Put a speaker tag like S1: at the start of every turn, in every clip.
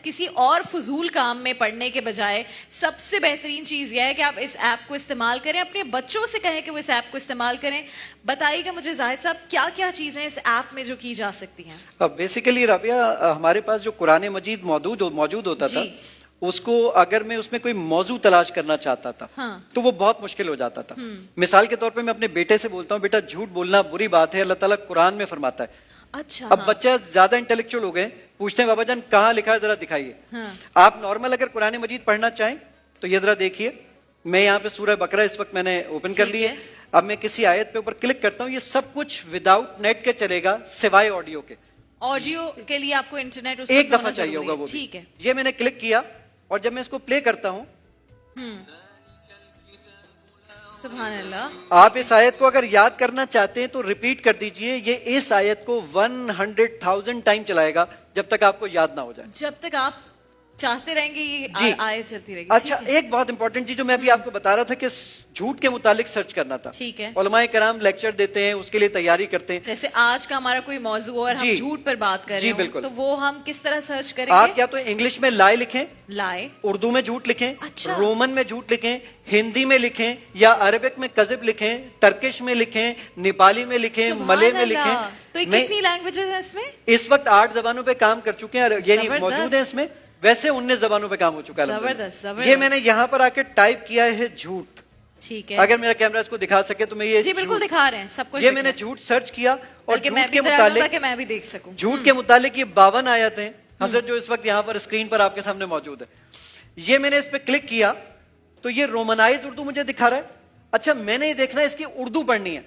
S1: کسی اور فضول کام میں پڑھنے کے بجائے سب سے بہترین چیز یہ ہے کہ آپ اس ایپ کو استعمال کریں, اپنے بچوں سے کہیں کہ وہ اس ایپ کو استعمال کریں. بتائیے گا مجھے زاہد صاحب کیا کیا چیزیں اس ایپ میں جو کی جا سکتی ہیں؟
S2: بیسیکلی رابعہ, ہمارے پاس جو قرآن مجید موجود ہوتا تھا, اس کو اگر میں اس میں کوئی موضوع تلاش کرنا چاہتا تھا تو وہ بہت مشکل ہو جاتا تھا. مثال کے طور پہ میں اپنے بیٹے سے بولتا ہوں, بیٹا جھوٹ بولنا بری بات ہے, اللہ تعالیٰ قرآن میں فرماتا ہے.
S1: اچھا,
S2: اب بچہ زیادہ انٹلیکچوئل ہو گئے, پوچھتے ہیں بابا جان کہاں لکھا ہے ذرا دکھائیے. آپ نارمل اگر قرآن مجید پڑھنا چاہیں تو یہ ذرا دیکھیے, میں یہاں پہ سورہ بقرہ اس وقت میں نے اوپن کر لی ہے. اب میں کسی آیت پہ اوپر کلک کرتا ہوں, یہ سب کچھ وداؤٹ نیٹ کے چلے گا سوائے آڈیو کے.
S1: آڈیو کے لیے آپ کو انٹرنیٹ
S2: ایک دفعہ چاہیے ہوگا وہ.
S1: ٹھیک ہے,
S2: یہ میں نے کلک کیا اور جب میں اس کو پلے کرتا ہوں,
S1: سبحان اللہ,
S2: آپ اس آیت کو اگر یاد کرنا چاہتے ہیں تو ریپیٹ کر دیجئے. یہ اس آیت کو 100,000 ٹائم چلائے گا جب تک آپ کو یاد نہ ہو جائے.
S1: جب تک آپ چاہتے رہیں گے یہ آیت چلتی رہے گی.
S2: اچھا, ایک بہت امپورٹنٹ چیز جو میں ابھی آپ کو بتا رہا تھا کہ جھوٹ کے متعلق سرچ کرنا تھا.
S1: ٹھیک ہے,
S2: علماء کرام لیکچر دیتے ہیں, اس کے لیے تیاری کرتے ہیں.
S1: جیسے آج کا ہمارا کوئی موضوع اور ہم جھوٹ پر بات کر رہے ہیں تو وہ ہم کس طرح سرچ کریں گے؟
S2: آپ یا تو انگلش میں لائے لکھیں,
S1: لائے,
S2: اردو میں جھوٹ لکھیں, رومن میں جھوٹ لکھیں, ہندی میں لکھیں, یا عربک میں کذب لکھیں, ٹرکش میں لکھیں, نیپالی میں لکھیں, ملے میں لکھیں.
S1: تو کتنی لینگویجز ہیں اس میں؟
S2: اس وقت 8 زبانوں پہ کام کر چکے ہیں, یعنی موجود ہیں اس میں. ویسے 19 زبانوں پہ کام ہو چکا ہے.
S1: زبردست.
S2: یہ میں نے یہاں پر آ کے ٹائپ کیا ہے جھوٹ.
S1: ٹھیک ہے,
S2: اگر میرا کیمرہ اس کو دکھا سکے تو میں یہ
S1: جی بالکل دکھا رہے ہیں سب کچھ.
S2: یہ میں نے جھوٹ سرچ کیا اور جھوٹ کے متعلق
S1: میں بھی دیکھ سکوں.
S2: جھوٹ کے متعلق یہ 52 آیتیں حضرت جو اس وقت یہاں پر اسکرین پر آپ کے سامنے موجود ہے. یہ میں نے اس پہ کلک کیا تو یہ رومنائز اردو مجھے دکھا رہا ہے. اچھا, میں نے یہ دیکھنا ہے اس کی اردو پڑھنی ہے.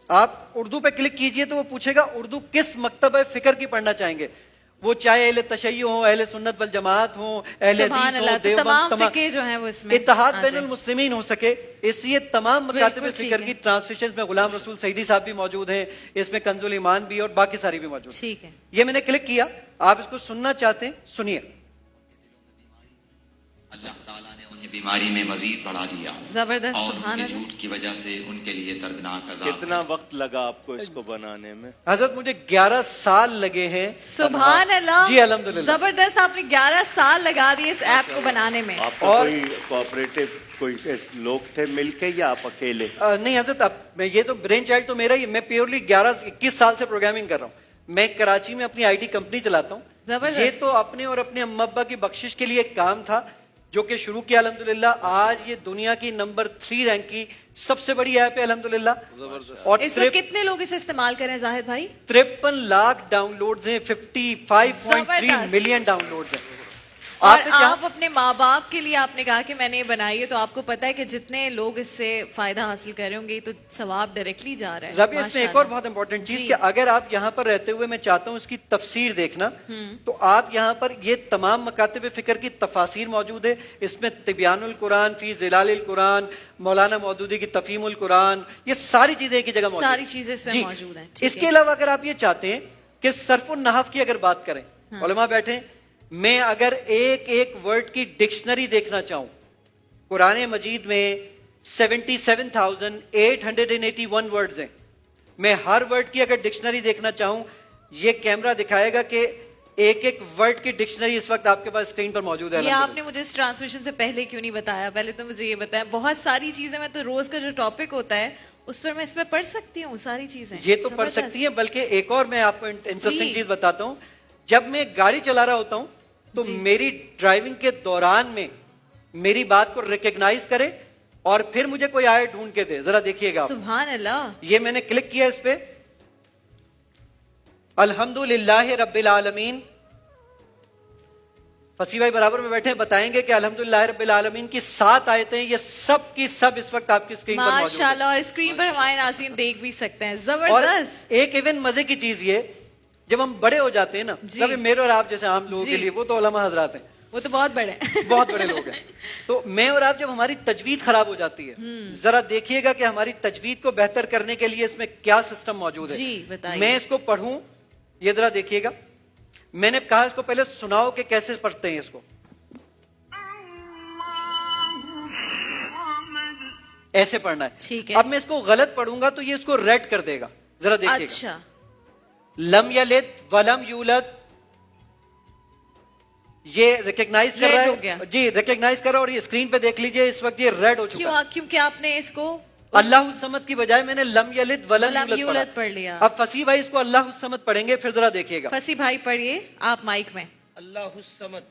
S2: آپ اردو پہ کلک کیجئے تو وہ پوچھے گا اردو کس مکتبہ فکر کی پڑھنا چاہیں گے. وہ چاہے اہل تشیع ہوں, اہل سنت والجماعت ہوں, اہل حدیث ہوں,
S1: تمام فقہ جو ہیں وہ اس میں
S2: اتحاد بین المسلمین ہو سکے, اس لیے تمام مکاتب فکر کی ٹرانسلیشن میں غلام رسول سعیدی صاحب بھی موجود ہیں, اس میں کنز الایمان بھی اور باقی ساری بھی موجود.
S1: ٹھیک ہے,
S2: یہ میں نے کلک کیا. آپ اس کو سننا چاہتے ہیں سنیے.
S3: اللہ تعالیٰ نے انہیں بیماری میں مزید بڑھا دیا,
S1: زبردست,
S3: اور
S1: سبحان
S3: ان کے جھوٹ کی وجہ سے ان کے لیے دردناک عذاب.
S4: کتنا وقت لگا آپ کو اس کو بنانے میں؟
S2: حضرت مجھے 11 سال لگے ہیں.
S1: سبحان اللہ,
S2: جی الحمدللہ,
S1: زبردست. آپ نے 11 سال لگا دیے اس ایپ کو بنانے میں.
S4: آپ کو کوئی کوآپریٹو کوئی لوگ تھے مل کے یا آپ اکیلے؟
S2: نہیں حضرت, اب میں یہ تو برین چائلڈ تو میرا ہی, میں پیورلی 21 سال سے پروگرامنگ کر رہا ہوں. میں کراچی میں اپنی IT کمپنی چلاتا ہوں. یہ تو اپنے اور اپنے اما ابا کی بخشش کے لیے ایک کام تھا جو کہ شروع کیا الحمدللہ. آج یہ دنیا کی نمبر 3 رینک کی سب سے بڑی ایپ ہے الحمدللہ.
S1: اور اس وقت کتنے لوگ اسے استعمال کر رہے ہیں زاہد بھائی؟
S2: 53 لاکھ ڈاؤن لوڈز ہیں, 55.3 ملین ڈاؤن لوڈز ہیں.
S1: اور آپ اپنے ماں باپ کے لیے آپ نے کہا کہ میں نے بنائی ہے, تو آپ کو پتا ہے کہ جتنے لوگ اس سے فائدہ حاصل کر رہے ہوں گے تو ثواب ڈائریکٹلی جا رہا ہے.
S2: ربی, اس میں ایک اور بہت امپورٹنٹ چیز کہ اگر آپ یہاں پر رہتے ہوئے میں چاہتا ہوں اس کی تفسیر دیکھنا, تو آپ یہاں پر یہ تمام مکاتب فکر کی تفاسیر موجود ہے. اس میں تبیان القرآن فی ظلال القرآن, مولانا مودودی کی تفہیم القرآن, یہ ساری چیزیں ایک ہی جگہ موجود ہیں.
S1: ساری چیزیں اس میں موجود ہیں.
S2: اس کے علاوہ اگر آپ یہ چاہتے ہیں کہ صرف النحو کی اگر بات کریں, علماء بیٹھے, میں اگر ایک ایک ورڈ کی ڈکشنری دیکھنا چاہوں, قرآن مجید میں 77,881 ورڈز ہیں. میں ہر ورڈ کی اگر ڈکشنری دیکھنا چاہوں, یہ کیمرہ دکھائے گا کہ ایک ایک ورڈ کی ڈکشنری اس وقت آپ کے پاس اسکرین پر موجود ہے.
S1: یہ آپ نے مجھے اس ٹرانسلیشن سے پہلے کیوں نہیں بتایا؟ پہلے تو مجھے یہ بتایا. بہت ساری چیزیں میں تو روز کا جو ٹاپک ہوتا ہے اس پر میں اس میں پڑھ سکتی ہوں ساری چیزیں.
S2: یہ تو پڑھ سکتی ہیں, بلکہ ایک اور میں آپ کو انٹرسٹنگ چیز بتاتا ہوں. جب میں گاڑی چلا رہا ہوتا ہوں تو میری ڈرائیونگ کے دوران میں میری بات کو ریکگنائز کرے اور پھر مجھے کوئی آیت ڈھونڈ کے دے. ذرا دیکھیے گا.
S1: سبحان اللہ. یہ
S2: میں نے کلک کیا اس پہ, الحمدللہ رب العالمین. فصیح بھائی برابر میں بیٹھے بتائیں گے کہ الحمدللہ رب العالمین کی 7 آیتیں, یہ سب کی سب اس وقت آپ کی اسکرین پر موجود ہیں.
S1: ماشاءاللہ, اور اسکرین پر ہمارے ناظرین دیکھ بھی سکتے ہیں. زبردست.
S2: ایک ایون مزے کی چیز یہ, جب ہم بڑے ہو جاتے ہیں نا, کبھی میرے اور آپ جیسے عام لوگوں کے لیے, وہ تو علماء حضرات ہیں,
S1: وہ تو بہت بڑے
S2: بہت بڑے لوگ ہیں, تو میں اور آپ جب ہماری تجوید خراب ہو جاتی ہے, ذرا دیکھیے گا کہ ہماری تجوید کو بہتر کرنے کے لیے اس میں کیا سسٹم موجود ہے. میں اس کو پڑھوں, یہ ذرا دیکھیے گا. میں نے کہا اس کو پہلے سناؤ کہ کیسے پڑھتے ہیں اس کو. ایسے پڑھنا ہے. اب میں اس کو غلط پڑھوں گا تو یہ اس کو ریڈ کر دے گا. ذرا دیکھیے.
S1: اچھا,
S2: لم یلد ولم یولد یہ ریکگنائز کر
S1: Red
S2: رہا
S1: ہو گیا.
S2: ہے جی, ریکگنائز کر رہا ہے, اور یہ اسکرین پہ دیکھ لیجئے اس وقت یہ ریڈ ہو چکا ہے.
S1: کیونکہ آپ نے اس کو
S2: اللہ الصمد کی بجائے میں نے لم یلد ولم
S1: ولم
S2: یولد
S1: یولد
S2: پڑھا.
S1: پڑھ لیا.
S2: اب فصیح بھائی اس کو اللہ الصمد پڑھیں گے, پھر ذرا دیکھیے گا.
S1: فصیح بھائی پڑھیے آپ مائک میں.
S5: اللہ الصمد.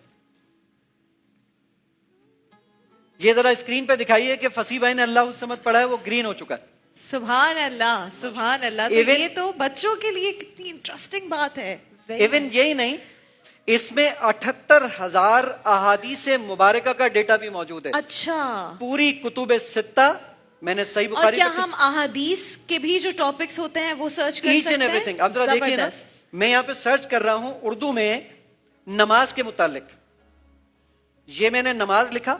S2: یہ ذرا اسکرین پہ دکھائیے کہ فصیح بھائی نے اللہ الصمد پڑھا ہے, وہ گرین ہو چکا ہے.
S1: سبحان اللہ, سبحان اللہ. تو
S2: Even-
S1: یہ تو بچوں کے لیے کتنی انٹرسٹنگ بات ہے.
S2: ایون یہی نہیں, اس میں 78,000 احادیث مبارکہ کا ڈیٹا بھی موجود ہے.
S1: اچھا,
S2: پوری کتب ستہ میں نے صحیح
S1: اور
S2: بخاری
S1: کیا ہم احادیث کے بھی جو ٹاپکس ہوتے ہیں وہ سرچ کر
S2: ایچ
S1: سکتے
S2: اینڈ
S1: ہیں؟
S2: Every thing. اب ذرا دیکھیے نا,
S1: زبردست.
S2: میں یہاں پہ سرچ کر رہا ہوں اردو میں نماز کے متعلق. یہ میں نے نماز لکھا,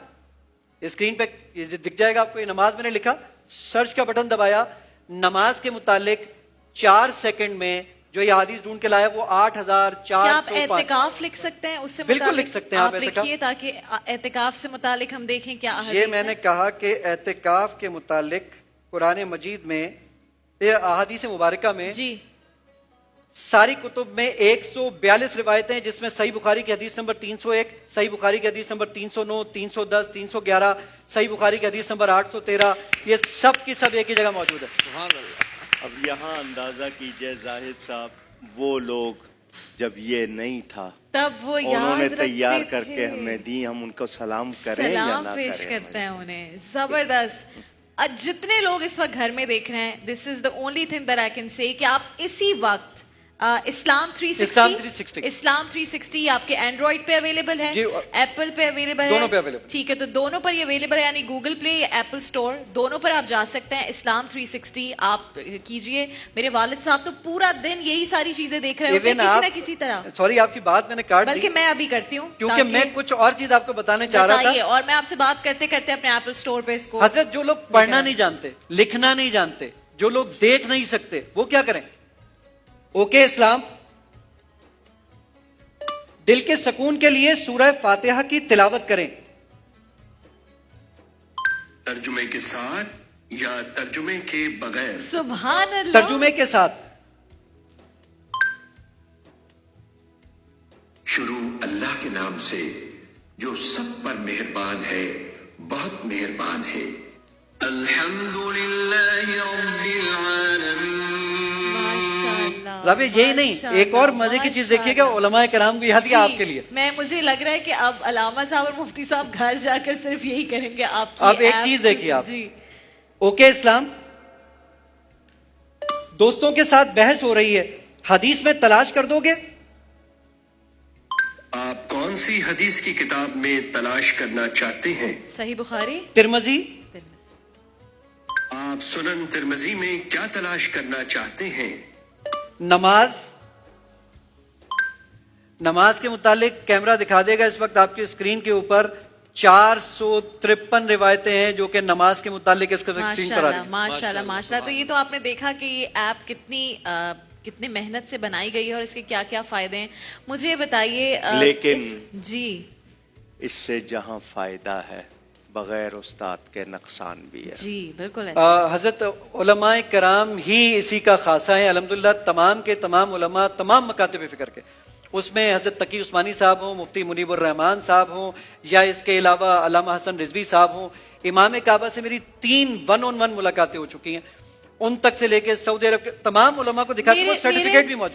S2: اسکرین پہ یہ دکھ جائے گا آپ کو, یہ نماز میں نے لکھا, سرچ کا بٹن دبایا, نماز کے متعلق 4 سیکنڈ میں جو یہ حدیث ڈھونڈ کے لایا وہ
S1: کیا آپ
S2: 8,405.
S1: اعتکاف لکھ سکتے ہیں اس سے
S2: بالکل
S1: متعلق؟
S2: لکھ سکتے ہیں آپ اعتکاف.
S1: لکھیے تاکہ اعتکاف سے متعلق ہم دیکھیں کیا
S2: یہ
S1: احادیث
S2: میں
S1: ہیں.
S2: نے کہا کہ اعتکاف کے متعلق قرآن مجید میں, یہ احادیث مبارکہ میں
S1: جی
S2: ساری کتب میں 142 روایتیں, جس میں صحیح بخاری کی حدیث نمبر 301, صحیح بخاری کی حدیث نمبر 309, 310, 311, صحیح بخاری کی حدیث نمبر 813, یہ سب کی سب ایک ہی جگہ موجود ہے.
S5: سبحان اللہ.
S4: اب یہاں اندازہ کیجئے زاہد صاحب, وہ لوگ جب یہ نہیں تھا
S1: تب وہ یاد
S4: انہوں نے
S1: رکھتے
S4: تیار کر
S1: تھے.
S4: کے ہمیں دی, ہم ان کو سلام کریں یا
S1: سلام
S4: نہ
S1: پیش
S4: کریں.
S1: کرتے ہیں انہیں. زبردست. جتنے لوگ اس وقت گھر میں دیکھ رہے ہیں, this is the only thing that I can say, کہ آپ اسی وقت اسلام 360 اسلام 360 آپ کے اینڈرائڈ پہ اویلیبل ہے,
S2: جی,
S1: ایپل پہ اویلیبل ہے,
S2: دونوں پہ available.
S1: ٹھیک ہے, تو دونوں پر یہ اویلیبل ہے, یعنی گوگل پلے یا ایپل اسٹور دونوں پر آپ جا سکتے ہیں. اسلام 360 آپ کیجئے. میرے والد صاحب تو پورا دن یہی ساری چیزیں دیکھ رہے ہوتے ہیں کسی نہ کسی طرح.
S2: سوری آپ کی بات میں نے کاٹ دی,
S1: بلکہ میں ابھی کرتی ہوں
S2: کیونکہ میں کچھ اور چیز آپ کو بتانے چاہ رہا
S1: بتائیے,
S2: تھا.
S1: اور میں آپ سے بات کرتے کرتے اپنے ایپل اسٹور پہ اس کو.
S2: حضرت جو لوگ پڑھنا نہیں جانتے, لکھنا نہیں جانتے, جو لوگ دیکھ نہیں سکتے, وہ کیا کریں؟ اوکے اسلام دل کے سکون کے لیے سورہ فاتحہ کی تلاوت کریں.
S6: ترجمے کے ساتھ یا ترجمے کے بغیر؟
S1: سبحان اللہ.
S2: ترجمے کے ساتھ.
S6: شروع اللہ کے نام سے جو سب پر مہربان ہے, بہت مہربان ہے. الحمد للہ رب العالمین.
S1: ماشاءاللہ.
S2: رب یہی نہیں, ایک اور مزے کی چیز دیکھیے گا, علماء کرام کو یاد کیا آپ کے لیے.
S1: مجھے لگ رہا ہے کہ اب علامہ صاحب اور مفتی صاحب گھر جا کر صرف یہی کریں گے. آپ
S2: اب ایک چیز دیکھیے آپ.
S1: جی
S2: اوکے اسلام, دوستوں کے ساتھ بحث ہو رہی ہے, حدیث میں تلاش کر دو گے؟
S6: آپ کون سی حدیث کی کتاب میں تلاش کرنا چاہتے ہیں؟
S1: صحیح بخاری,
S2: ترمذی.
S6: آپ سنن ترمذی میں کیا تلاش کرنا چاہتے ہیں؟
S2: نماز کے متعلق کیمرہ دکھا دے گا اس وقت آپ کی اسکرین کے اوپر 453 روایتیں ہیں جو کہ نماز کے متعلق اس کا اسکرین پر آ رہی ہیں.
S1: ماشاءاللہ ماشاءاللہ. تو یہ تو آپ نے دیکھا کہ یہ ایپ کتنی محنت سے بنائی گئی ہے اور اس کے کیا کیا فائدے ہیں. مجھے بتائیے
S4: لیکن
S1: جی
S4: اس سے جہاں فائدہ ہے بغیر استاد کے نقصان بھی ہے.
S1: جی بالکل.
S2: حضرت علماء کرام ہی اسی کا خاصہ ہے الحمدللہ. تمام کے تمام علماء تمام مکاتب فکر کے, اس میں حضرت تقی عثمانی صاحب ہوں, مفتی منیب الرحمان صاحب ہوں, یا اس کے علاوہ علامہ حسن رضوی صاحب ہوں. امام کعبہ سے میری 3 1-on-1 ملاقاتیں ہو چکی ہیں, ان تک سے لے کے سعودی عرب کے تمام علماء کو دکھا کے وہ سرٹیفکیٹ بھی موجود